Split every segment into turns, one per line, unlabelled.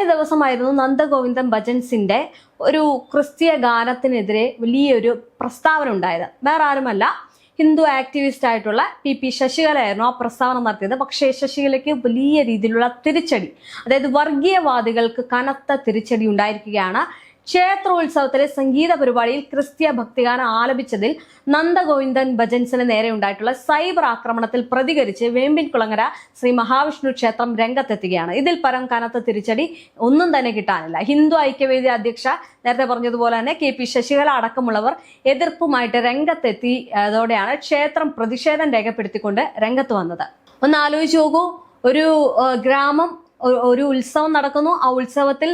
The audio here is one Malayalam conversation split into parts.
കഴിഞ്ഞ ദിവസമായിരുന്നു നന്ദഗോവിന്ദൻ ഭജൻസിന്റെ ഒരു ക്രിസ്തീയ ഗാനത്തിനെതിരെ വലിയൊരു പ്രസ്താവന ഉണ്ടായത്. വേറെ ആരുമല്ല, ഹിന്ദു ആക്ടിവിസ്റ്റ് ആയിട്ടുള്ള പി ശശികലയായിരുന്നു ആ പ്രസ്താവന നടത്തിയത്. പക്ഷേ ശശികലയ്ക്ക് വലിയ രീതിയിലുള്ള തിരിച്ചടി, അതായത് വർഗീയവാദികൾക്ക് കനത്ത തിരിച്ചടി ഉണ്ടായിരിക്കുകയാണ്. ക്ഷേത്രോത്സവത്തിലെ സംഗീത പരിപാടിയിൽ ക്രിസ്തീയ ഭക്തിഗാനം ആലപിച്ചതിൽ നന്ദഗോവിന്ദൻ ഭജൻസിന് നേരെ ഉണ്ടായിട്ടുള്ള സൈബർ ആക്രമണത്തിൽ പ്രതികരിച്ച് വേമ്പിൻകുളങ്ങര ശ്രീ മഹാവിഷ്ണു ക്ഷേത്രം രംഗത്തെത്തുകയാണ്. ഇതിൽ പരം കനത്ത തിരിച്ചടി ഒന്നും തന്നെ കിട്ടാനില്ല. ഹിന്ദു ഐക്യവേദി അധ്യക്ഷ നേരത്തെ പറഞ്ഞതുപോലെ തന്നെ കെ ശശികല അടക്കമുള്ളവർ എതിർപ്പുമായിട്ട് രംഗത്തെത്തി. അതോടെയാണ് ക്ഷേത്രം പ്രതിഷേധം രേഖപ്പെടുത്തിക്കൊണ്ട് രംഗത്ത് വന്നത്. ഒന്ന് ആലോചിച്ച് നോക്കൂ, ഒരു ഗ്രാമം, ഒരു ഉത്സവം നടക്കുന്നു. ആ ഉത്സവത്തിൽ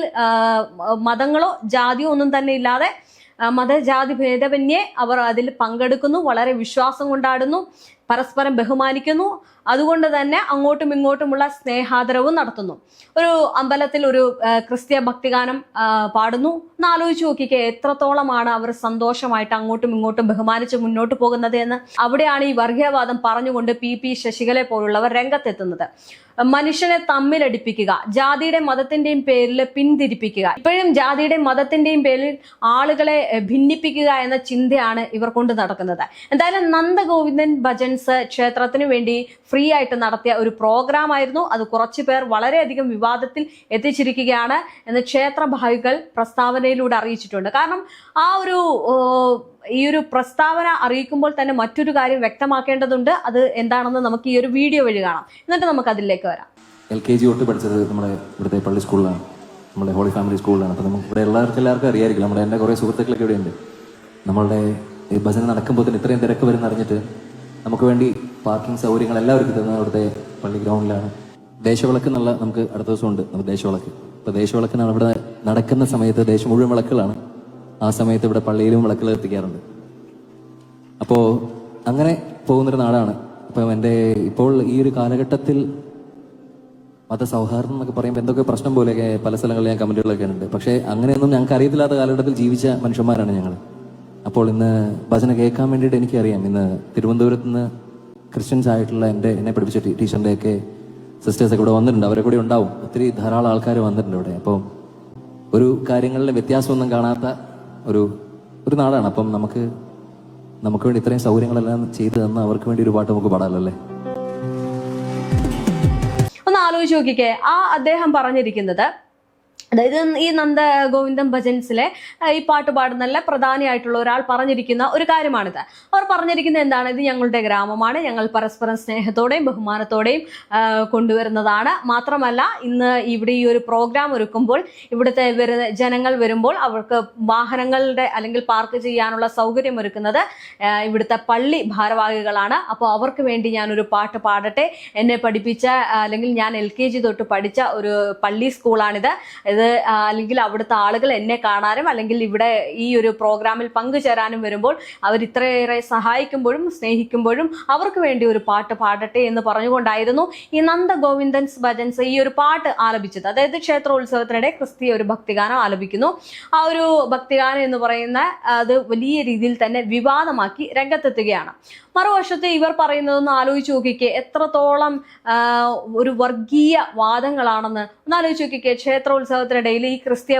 മതങ്ങളോ ജാതിയോ ഒന്നും തന്നെ ഇല്ലാതെ മതജാതി ഭേദമന്യേ അവർ അതിൽ പങ്കെടുക്കുന്നു, വളരെ വിശ്വാസം കൊണ്ടാടുന്നു, പരസ്പരം ബഹുമാനിക്കുന്നു. അതുകൊണ്ട് തന്നെ അങ്ങോട്ടും ഇങ്ങോട്ടുമുള്ള സ്നേഹാദരവും നടത്തുന്നു. ഒരു അമ്പലത്തിൽ ഒരു ക്രിസ്തീയ ഭക്തിഗാനം പാടുന്നു. ഒന്ന് ആലോചിച്ച് നോക്കിക്കേ, എത്രത്തോളമാണ് അവർ സന്തോഷമായിട്ട് അങ്ങോട്ടും ഇങ്ങോട്ടും ബഹുമാനിച്ച് മുന്നോട്ട് പോകുന്നത് എന്ന്. അവിടെയാണ് ഈ വർഗീയവാദം പറഞ്ഞുകൊണ്ട് പി ശശികലെ പോലുള്ളവർ രംഗത്തെത്തുന്നത്. മനുഷ്യനെ തമ്മിലടിപ്പിക്കുക, ജാതിയുടെ മതത്തിന്റെയും പേരിൽ പിന്തിരിപ്പിക്കുക, ഇപ്പോഴും ജാതിയുടെ മതത്തിന്റെയും പേരിൽ ആളുകളെ ഭിന്നിപ്പിക്കുക എന്ന ചിന്തയാണ് ഇവർ കൊണ്ട് നടക്കുന്നത്. എന്തായാലും നന്ദഗോവിന്ദൻ ഭജൻസ് ക്ഷേത്രത്തിന് വേണ്ടി ഫ്രീ ആയിട്ട് നടത്തിയ ഒരു പ്രോഗ്രാം ആയിരുന്നു. അത് കുറച്ചു പേർ വളരെയധികം വിവാദത്തിൽ എത്തിച്ചിരിക്കുകയാണ് എന്ന് ക്ഷേത്രഭാവികൾ പ്രസ്താവനയിലൂടെ അറിയിച്ചിട്ടുണ്ട്. കാരണം ഈ ഒരു പ്രസ്താവന അറിയിക്കുമ്പോൾ തന്നെ മറ്റൊരു കാര്യം വ്യക്തമാക്കേണ്ടതുണ്ട്. അത് എന്താണെന്ന് നമുക്ക് ഈ ഒരു വീഡിയോ വഴി കാണാം. എന്നിട്ട് നമുക്ക് അതിലേക്ക് വരാം.
LKG തൊട്ട് പഠിച്ചത് നമ്മുടെ ഇവിടുത്തെ പള്ളി സ്കൂളിലാണ്, നമ്മുടെ ഹോളി ഫാമിലി സ്കൂളിലാണ്. അപ്പോൾ നമുക്ക് ഇവിടെ എല്ലാവർക്കും അറിയായിരിക്കും. എൻ്റെ കുറേ സുഹൃത്തുക്കളൊക്കെ ഇവിടെയുണ്ട്. നമ്മളുടെ ഈ ഭജന നടക്കുമ്പോൾ തന്നെ ഇത്രയും തിരക്ക് വരുന്ന അറിഞ്ഞിട്ട് നമുക്ക് വേണ്ടി പാർക്കിംഗ് സൗകര്യങ്ങൾ എല്ലാവർക്കും തരുന്നത് അവിടുത്തെ പള്ളി ഗ്രൗണ്ടിലാണ്. ദേശവിളക്ക് എന്നുള്ള നമുക്ക് അടുത്ത ദിവസം ഉണ്ട് നമുക്ക് ദേശവിളക്ക്. അപ്പോൾ ദേശവിളക്ക് ഇവിടെ നടക്കുന്ന സമയത്ത് ദേശം മുഴുവൻ വിളക്കുകളാണ്. ആ സമയത്ത് ഇവിടെ പള്ളിയിലും വിളക്കുകൾ എത്തിക്കാറുണ്ട്. അപ്പോൾ അങ്ങനെ പോകുന്നൊരു നാടാണ്. അപ്പം ഇപ്പോൾ ഈ ഒരു കാലഘട്ടത്തിൽ മതസൗഹാർദ്ദം എന്നൊക്കെ പറയുമ്പോൾ എന്തൊക്കെ പ്രശ്നം പോലെയൊക്കെ പല സ്ഥലങ്ങളിൽ ഞാൻ കമന്റുകളൊക്കെ ഉണ്ട്. പക്ഷേ അങ്ങനെയൊന്നും ഞങ്ങൾക്ക് അറിയത്തില്ലാത്ത കാലഘട്ടത്തിൽ ജീവിച്ച മനുഷ്യന്മാരാണ് ഞങ്ങൾ. അപ്പോൾ ഇന്ന് ഭജന കേൾക്കാൻ വേണ്ടിയിട്ട് എനിക്കറിയാം, ഇന്ന് തിരുവനന്തപുരത്ത് നിന്ന് ക്രിസ്ത്യൻസ് ആയിട്ടുള്ള എന്നെ പഠിപ്പിച്ച ടീച്ചറിൻ്റെയൊക്കെ സിസ്റ്റേഴ്സൊക്കെ ഇവിടെ വന്നിട്ടുണ്ട്. അവരെ കൂടെ ഉണ്ടാവും. ഒത്തിരി ധാരാളം ആൾക്കാർ വന്നിട്ടുണ്ട് ഇവിടെ. അപ്പോൾ ഒരു കാര്യങ്ങളിലെ വ്യത്യാസമൊന്നും കാണാത്ത ഒരു നാടാണ്. അപ്പം നമുക്ക് വേണ്ടി ഇത്രയും സൗകര്യങ്ങളെല്ലാം ചെയ്തു തന്ന അവർക്ക് വേണ്ടി ഒരു പാട്ട് നമുക്ക് പാടാമല്ലേ?
ഒന്ന് ആലോചിച്ച് നോക്കിക്കേ, അദ്ദേഹം പറഞ്ഞിരിക്കുന്നത്, അതായത് ഈ നന്ദഗോവിന്ദൻ ഭജൻസിലെ ഈ പാട്ട് പാടുന്ന പ്രധാനിയായിട്ടുള്ള ഒരാൾ പറഞ്ഞിരിക്കുന്ന ഒരു കാര്യമാണിത്. അവർ പറഞ്ഞിരിക്കുന്നത് എന്താണ്? ഇത് ഞങ്ങളുടെ ഗ്രാമമാണ്, ഞങ്ങൾ പരസ്പരം സ്നേഹത്തോടെയും ബഹുമാനത്തോടെയും കൊണ്ടുവരുന്നതാണ്. മാത്രമല്ല, ഇന്ന് ഇവിടെ ഈ ഒരു പ്രോഗ്രാം ഒരുക്കുമ്പോൾ ഇവിടുത്തെ ജനങ്ങൾ വരുമ്പോൾ അവർക്ക് വാഹനങ്ങളുടെ അല്ലെങ്കിൽ പാർക്ക് ചെയ്യാനുള്ള സൗകര്യം ഒരുക്കുന്നത് ഇവിടുത്തെ പള്ളി ഭാരവാഹികളാണ്. അപ്പോൾ അവർക്ക് വേണ്ടി ഞാനൊരു പാട്ട് പാടട്ടെ. എന്നെ പഠിപ്പിച്ച അല്ലെങ്കിൽ ഞാൻ LKG തൊട്ട് പഠിച്ച ഒരു പള്ളി സ്കൂളാണിത്. അല്ലെങ്കിൽ അവിടുത്തെ ആളുകൾ എന്നെ കാണാനും അല്ലെങ്കിൽ ഇവിടെ ഈ ഒരു പ്രോഗ്രാമിൽ പങ്കുചേരാനും വരുമ്പോൾ അവർ ഇത്രയേറെ സഹായിക്കുമ്പോഴും സ്നേഹിക്കുമ്പോഴും അവർക്ക് വേണ്ടി ഒരു പാട്ട് പാടട്ടെ എന്ന് പറഞ്ഞുകൊണ്ടായിരുന്നു ഈ നന്ദഗോവിന്ദൻസ് ഭജൻസ് ഈ ഒരു പാട്ട് ആലപിച്ചത്. അതായത് ക്ഷേത്രോത്സവത്തിനിടെ ക്രിസ്തീയ ഒരു ഭക്തിഗാനം ആലപിക്കുന്നു. ആ ഒരു ഭക്തിഗാനം എന്ന് പറയുന്ന അത് വലിയ രീതിയിൽ തന്നെ വിവാദമാക്കി രംഗത്തെത്തുകയാണ്. മറുവശത്ത് ഇവർ പറയുന്നതൊന്ന് ആലോചിച്ച് നോക്കിക്കേ, എത്രത്തോളം ഒരു വർഗീയ വാദങ്ങളാണെന്ന് ഒന്ന് ആലോചിച്ച് നോക്കിക്കേ. ക്ഷേത്രോത്സവത്തിനിടയിൽ ഈ ക്രിസ്തീയ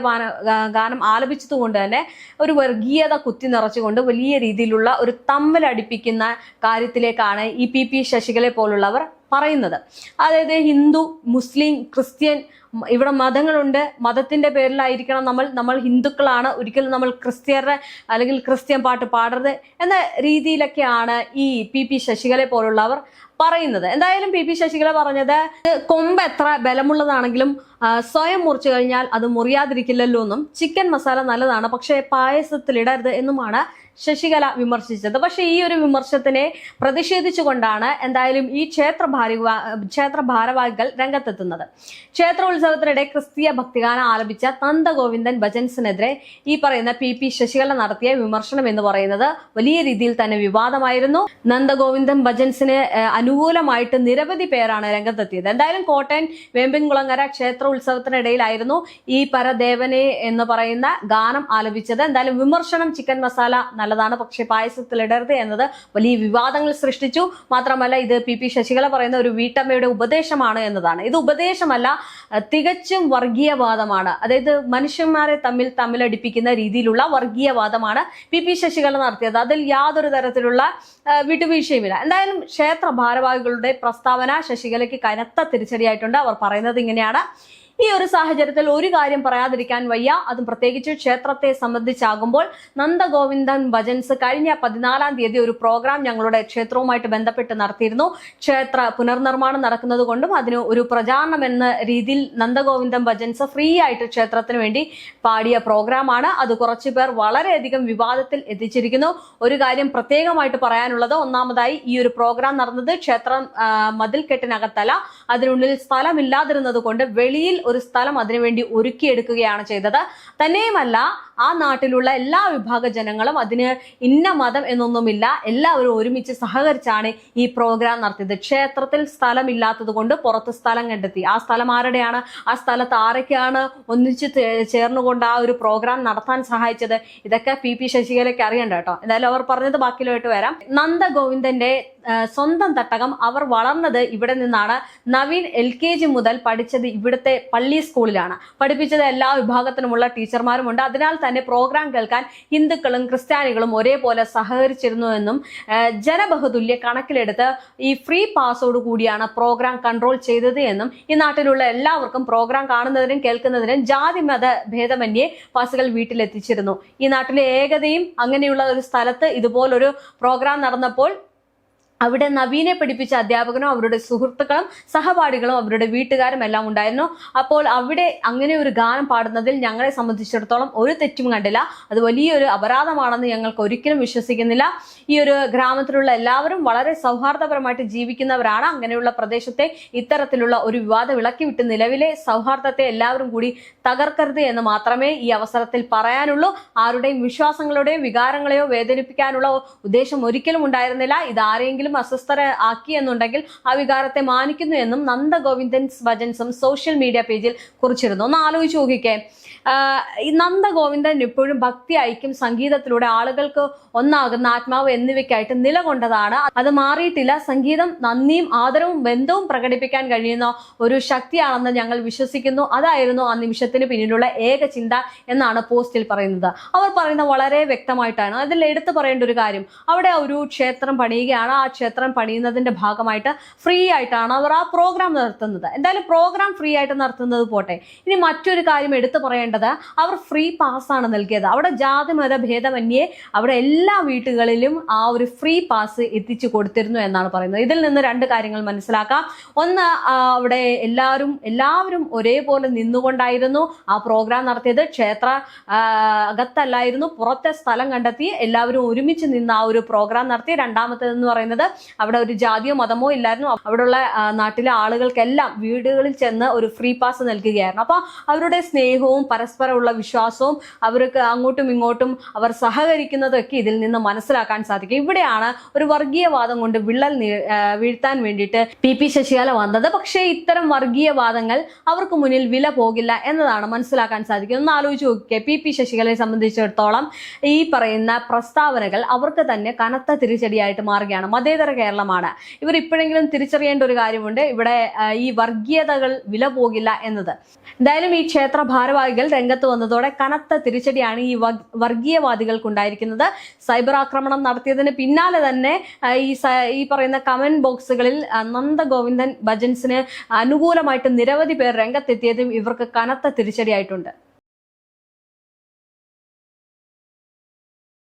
ഗാനം ആലപിച്ചത് കൊണ്ട് തന്നെ ഒരു വർഗീയത കുത്തി നിറച്ചുകൊണ്ട് വലിയ രീതിയിലുള്ള ഒരു തമ്മിലടിപ്പിക്കുന്ന കാര്യത്തിലേക്കാണ് ഈ പി ശശികലെ പോലുള്ളവർ പറയുന്നത്. അതായത് ഹിന്ദു, മുസ്ലിം, ക്രിസ്ത്യൻ, ഇവിടെ മതങ്ങളുണ്ട്, മതത്തിന്റെ പേരിലായിരിക്കണം നമ്മൾ ഹിന്ദുക്കളാണ്, ഒരിക്കലും നമ്മൾ ക്രിസ്ത്യരുടെ അല്ലെങ്കിൽ ക്രിസ്ത്യൻ പാട്ട് പാടരുത് എന്ന രീതിയിലൊക്കെയാണ് ഈ പി ശശികലെ പോലുള്ളവർ പറയുന്നത്. എന്തായാലും പി ശശികല പറഞ്ഞത്, കൊമ്പ് എത്ര ബലമുള്ളതാണെങ്കിലും സ്വയം മുറിച്ചു കഴിഞ്ഞാൽ അത് മുറിയാതിരിക്കില്ലല്ലോ എന്നും, ചിക്കൻ മസാല നല്ലതാണ് പക്ഷേ പായസത്തിലിടരുത് എന്നുമാണ് ശശികല വിമർശിച്ചത്. പക്ഷെ ഈ ഒരു വിമർശനത്തിനെ പ്രതിഷേധിച്ചുകൊണ്ടാണ് എന്തായാലും ഈ ക്ഷേത്ര ഭാരവാഹികൾ രംഗത്തെത്തുന്നത്. ക്ഷേത്രോത്സവത്തിനിടെ ക്രിസ്തീയ ഭക്തിഗാനം ആലപിച്ച നന്ദഗോവിന്ദൻ ഭജൻസിനെതിരെ ഈ പറയുന്ന പി ശശികല നടത്തിയ വിമർശനം എന്ന് പറയുന്നത് വലിയ രീതിയിൽ തന്നെ വിവാദമായിരുന്നു. നന്ദഗോവിന്ദൻ ഭജൻസിന് അനുകൂലമായിട്ട് നിരവധി പേരാണ് രംഗത്തെത്തിയത്. എന്തായാലും കോട്ടയം വേമ്പിൻകുളങ്ങര ക്ഷേത്രോത്സവത്തിനിടയിലായിരുന്നു ഈ പരദേവനെ എന്ന് പറയുന്ന ഗാനം ആലപിച്ചത്. എന്തായാലും വിമർശനം ചിക്കൻ മസാല നല്ലതാണ്, പക്ഷേ പായസത്തിൽ ഇടരുത് എന്നത് വലിയ വിവാദങ്ങൾ സൃഷ്ടിച്ചു. മാത്രമല്ല ഇത് PP ശശികല പറയുന്ന ഒരു വീട്ടമ്മയുടെ ഉപദേശമാണ് എന്നതാണ്. ഇത് ഉപദേശമല്ല, തികച്ചും വർഗീയവാദമാണ്. അതായത് മനുഷ്യന്മാരെ തമ്മിലടിപ്പിക്കുന്ന രീതിയിലുള്ള വർഗീയവാദമാണ് PP ശശികല നടത്തിയത്. അതിൽ യാതൊരു തരത്തിലുള്ള വിട്ടുവീഴ്ചയുമില്ല. എന്തായാലും ക്ഷേത്ര ഭാരവാഹികളുടെ പ്രസ്താവന ശശികലയ്ക്ക് കനത്ത തിരിച്ചടിയായിട്ടുണ്ട്. അവർ പറയുന്നത് ഇങ്ങനെയാണ്: ഈ ഒരു സാഹചര്യത്തിൽ ഒരു കാര്യം പറയാതിരിക്കാൻ വയ്യ. അതും പ്രത്യേകിച്ച് ക്ഷേത്രത്തെ സംബന്ധിച്ചാകുമ്പോൾ നന്ദഗോവിന്ദൻ ഭജൻസ് കഴിഞ്ഞ 14-ാം തീയതി ഒരു പ്രോഗ്രാം ഞങ്ങളുടെ ക്ഷേത്രവുമായിട്ട് ബന്ധപ്പെട്ട് നടത്തിയിരുന്നു. ക്ഷേത്ര പുനർനിർമ്മാണം നടക്കുന്നത് കൊണ്ടും അതിന് ഒരു പ്രചാരണം എന്ന രീതിയിൽ നന്ദഗോവിന്ദൻ ഭജൻസ് ഫ്രീ ആയിട്ട് ക്ഷേത്രത്തിന് വേണ്ടി പാടിയ പ്രോഗ്രാമാണ്. അത് കുറച്ചുപേർ വളരെയധികം വിവാദത്തിൽ എത്തിച്ചിരിക്കുന്നു. ഒരു കാര്യം പ്രത്യേകമായിട്ട് പറയാനുള്ളത്, ഒന്നാമതായി ഈ ഒരു പ്രോഗ്രാം നടന്നത് ക്ഷേത്രം മതിൽക്കെട്ടിനകത്തല്ല, അതിനുള്ളിൽ സ്ഥലമില്ലാതിരുന്നത് കൊണ്ട് വെളിയിൽ ഒരു സ്ഥലം അതിനുവേണ്ടി ഒരുക്കിയെടുക്കുകയാണ് ചെയ്തത്. തന്നെയുമല്ല, ആ നാട്ടിലുള്ള എല്ലാ വിഭാഗ ജനങ്ങളും അതിന് ഇന്ന മതം എന്നൊന്നുമില്ല, എല്ലാവരും ഒരുമിച്ച് സഹകരിച്ചാണ് ഈ പ്രോഗ്രാം നടത്തിയത്. ക്ഷേത്രത്തിൽ സ്ഥലമില്ലാത്തത് കൊണ്ട് പുറത്ത് സ്ഥലം കണ്ടെത്തി. ആ സ്ഥലം ആരുടെയാണ്? ആ സ്ഥലത്ത് ആരൊക്കെയാണ് ഒന്നിച്ച് ചേർന്നുകൊണ്ട് ആ ഒരു പ്രോഗ്രാം നടത്താൻ സഹായിച്ചത്? ഇതൊക്കെ PP ശശികലയ്ക്ക് അറിയണ്ട കേട്ടോ. എന്തായാലും അവർ പറഞ്ഞത് ബാക്കിയിലോട്ട് വരാം. നന്ദഗോവിന്ദന്റെ സ്വന്തം തട്ടകം. അവർ വളർന്നത് ഇവിടെ നിന്നാണ്. നവീൻ LKG മുതൽ പഠിച്ചത് ഇവിടുത്തെ പള്ളി സ്കൂളിലാണ്. പഠിപ്പിച്ചത് എല്ലാ വിഭാഗത്തിനുമുള്ള ടീച്ചർമാരുമുണ്ട്. അതിനാൽ തന്നെ പ്രോഗ്രാം കേൾക്കാൻ ഹിന്ദുക്കളും ക്രിസ്ത്യാനികളും ഒരേപോലെ സഹകരിച്ചിരുന്നു എന്നും ജനബഹുതുല്യ കണക്കിലെടുത്ത് ഈ ഫ്രീ പാസോട് കൂടിയാണ് പ്രോഗ്രാം കൺട്രോൾ ചെയ്തത് എന്നും ഈ നാട്ടിലുള്ള എല്ലാവർക്കും പ്രോഗ്രാം കാണുന്നതിനും കേൾക്കുന്നതിനും ജാതി മത ഭേദമന്യേ പാസുകൾ വീട്ടിലെത്തിച്ചിരുന്നു. ഈ നാട്ടിലെ ഏകതയും അങ്ങനെയുള്ള ഒരു സ്ഥലത്ത് ഇതുപോലൊരു പ്രോഗ്രാം നടന്നപ്പോൾ അവിടെ നവീനെ പഠിപ്പിച്ച അധ്യാപകനും അവരുടെ സുഹൃത്തുക്കളും സഹപാഠികളും അവരുടെ വീട്ടുകാരും എല്ലാം ഉണ്ടായിരുന്നു. അപ്പോൾ അവിടെ അങ്ങനെ ഒരു ഗാനം പാടുന്നതിൽ ഞങ്ങളെ സംബന്ധിച്ചിടത്തോളം ഒരു തെറ്റും കണ്ടില്ല. അത് വലിയൊരു അപരാധമാണെന്ന് ഞങ്ങൾക്ക് ഒരിക്കലും വിശ്വസിക്കുന്നില്ല. ഈ ഒരു ഗ്രാമത്തിലുള്ള എല്ലാവരും വളരെ സൗഹാർദ്ദപരമായിട്ട് ജീവിക്കുന്നവരാണ്. അങ്ങനെയുള്ള പ്രദേശത്തെ ഇത്തരത്തിലുള്ള ഒരു വിവാദം ഇളക്കിവിട്ട് നിലവിലെ സൗഹാർദ്ദത്തെ എല്ലാവരും കൂടി തകർക്കരുത് എന്ന് മാത്രമേ ഈ അവസരത്തിൽ പറയാനുള്ളൂ. ആരുടെയും വിശ്വാസങ്ങളുടെയോ വികാരങ്ങളെയോ വേദനിപ്പിക്കാനുള്ള ഉദ്ദേശം ഒരിക്കലും ഉണ്ടായിരുന്നില്ല. ഇതാരെങ്കിലും അസ്വസ്ഥരാക്കി എന്നുണ്ടെങ്കിൽ ആ വികാരത്തെ മാനിക്കുന്നു എന്നും നന്ദഗോവിന്ദൻ ഭജൻസും സോഷ്യൽ മീഡിയ പേജിൽ കുറിച്ചിരുന്നു. ഒന്ന് ആലോചിച്ച് നോക്കിക്കേ. ഈ നന്ദഗോവിന്ദൻ എപ്പോഴും ഭക്തി, ഐക്യം, സംഗീതത്തിലൂടെ ആളുകൾക്ക് ഒന്നാകുന്ന ആത്മാവ് എന്നിവയ്ക്കായിട്ട് നിലകൊണ്ടതാണ്. അത് മാറിയിട്ടില്ല. സംഗീതം നന്ദിയും ആദരവും ബന്ധവും പ്രകടിപ്പിക്കാൻ കഴിയുന്ന ഒരു ശക്തിയാണെന്ന് ഞങ്ങൾ വിശ്വസിക്കുന്നു. അതായിരുന്നു ആ നിമിഷത്തിന് പിന്നിലുള്ള ഏക ചിന്ത എന്നാണ് പോസ്റ്റിൽ പറയുന്നത്. അവർ പറയുന്ന വളരെ വ്യക്തമായിട്ടാണ്. അതിൽ എടുത്തു പറയേണ്ട ഒരു കാര്യം, അവിടെ ഒരു ക്ഷേത്രം പണിയുകയാണ്. ആ ക്ഷേത്രം പണിയുന്നതിന്റെ ഭാഗമായിട്ട് ഫ്രീ ആയിട്ടാണ് അവർ ആ പ്രോഗ്രാം നടത്തുന്നത്. എന്തായാലും പ്രോഗ്രാം ഫ്രീ ആയിട്ട് നടത്തുന്നത് പോട്ടെ, ഇനി മറ്റൊരു കാര്യം എടുത്തു പറയേണ്ടത്, അവർ ഫ്രീ പാസ്സാണ് നൽകിയത്. അവിടെ ജാതി മത ഭേദമന്യേ അവിടെ എല്ലാ വീട്ടുകളിലും ആ ഒരു ഫ്രീ പാസ് എത്തിച്ചു കൊടുത്തിരുന്നു എന്നാണ് പറയുന്നത്. ഇതിൽ നിന്ന് രണ്ട് കാര്യങ്ങൾ മനസ്സിലാക്കാം. ഒന്ന്, അവിടെ എല്ലാവരും ഒരേപോലെ നിന്നുകൊണ്ടായിരുന്നു ആ പ്രോഗ്രാം നടത്തിയത്. ക്ഷേത്ര അകത്തല്ലായിരുന്നു, പുറത്തെ സ്ഥലം കണ്ടെത്തി എല്ലാവരും ഒരുമിച്ച് നിന്ന് ആ ഒരു പ്രോഗ്രാം നടത്തി. രണ്ടാമത്തേതെന്ന് പറയുന്നത്, അവിടെ ഒരു ജാതിയോ മതമോ ഇല്ലായിരുന്നു. അവിടെയുള്ള നാട്ടിലെ ആളുകൾക്കെല്ലാം വീടുകളിൽ ചെന്ന് ഒരു ഫ്രീ പാസ് നൽകുകയായിരുന്നു. അപ്പൊ അവരുടെ സ്നേഹവും പരസ്പരമുള്ള വിശ്വാസവും അവർക്ക് അങ്ങോട്ടും ഇങ്ങോട്ടും അവർ സഹകരിക്കുന്നതൊക്കെ ഇതിൽ നിന്ന് മനസ്സിലാക്കാൻ സാധിക്കും. ഇവിടെയാണ് ഒരു വർഗീയവാദം കൊണ്ട് വിള്ളൽ വീഴ്ത്താൻ വേണ്ടിയിട്ട് PP ശശികല വന്നത്. പക്ഷേ ഇത്തരം വർഗീയവാദങ്ങൾ അവർക്ക് മുന്നിൽ വില പോകില്ല എന്നതാണ് മനസ്സിലാക്കാൻ സാധിക്കും. ഒന്ന് ആലോചിച്ച് നോക്കിയേ, PP ശശികലയെ സംബന്ധിച്ചിടത്തോളം ഈ പറയുന്ന പ്രസ്താവനകൾ അവർക്ക് തന്നെ കനത്ത തിരിച്ചടിയായിട്ട് മാറുകയാണ്. മതേതര കേരളമാണ്. ഇവർ ഇപ്പോഴെങ്കിലും തിരിച്ചറിയേണ്ട ഒരു കാര്യമുണ്ട്, ഇവിടെ ഈ വർഗീയതകൾ വില പോകില്ല എന്നത്. എന്തായാലും ഈ ക്ഷേത്ര ഭാരവാഹികൾ രംഗത്ത് വന്നതോടെ കനത്ത തിരിച്ചടിയാണ് ഈ വർഗീയവാദികൾക്കുണ്ടായിരിക്കുന്നത്. സൈബർ ആക്രമണം നടത്തിയതിന് പിന്നാലെ തന്നെ ഈ പറയുന്ന കമന്റ് ബോക്സുകളിൽ നന്ദഗോവിന്ദൻ ഭജൻസിന് അനുകൂലമായിട്ട് നിരവധി പേർ രംഗത്തെത്തിയതും ഇവർക്ക് കനത്ത തിരിച്ചടിയായിട്ടുണ്ട്.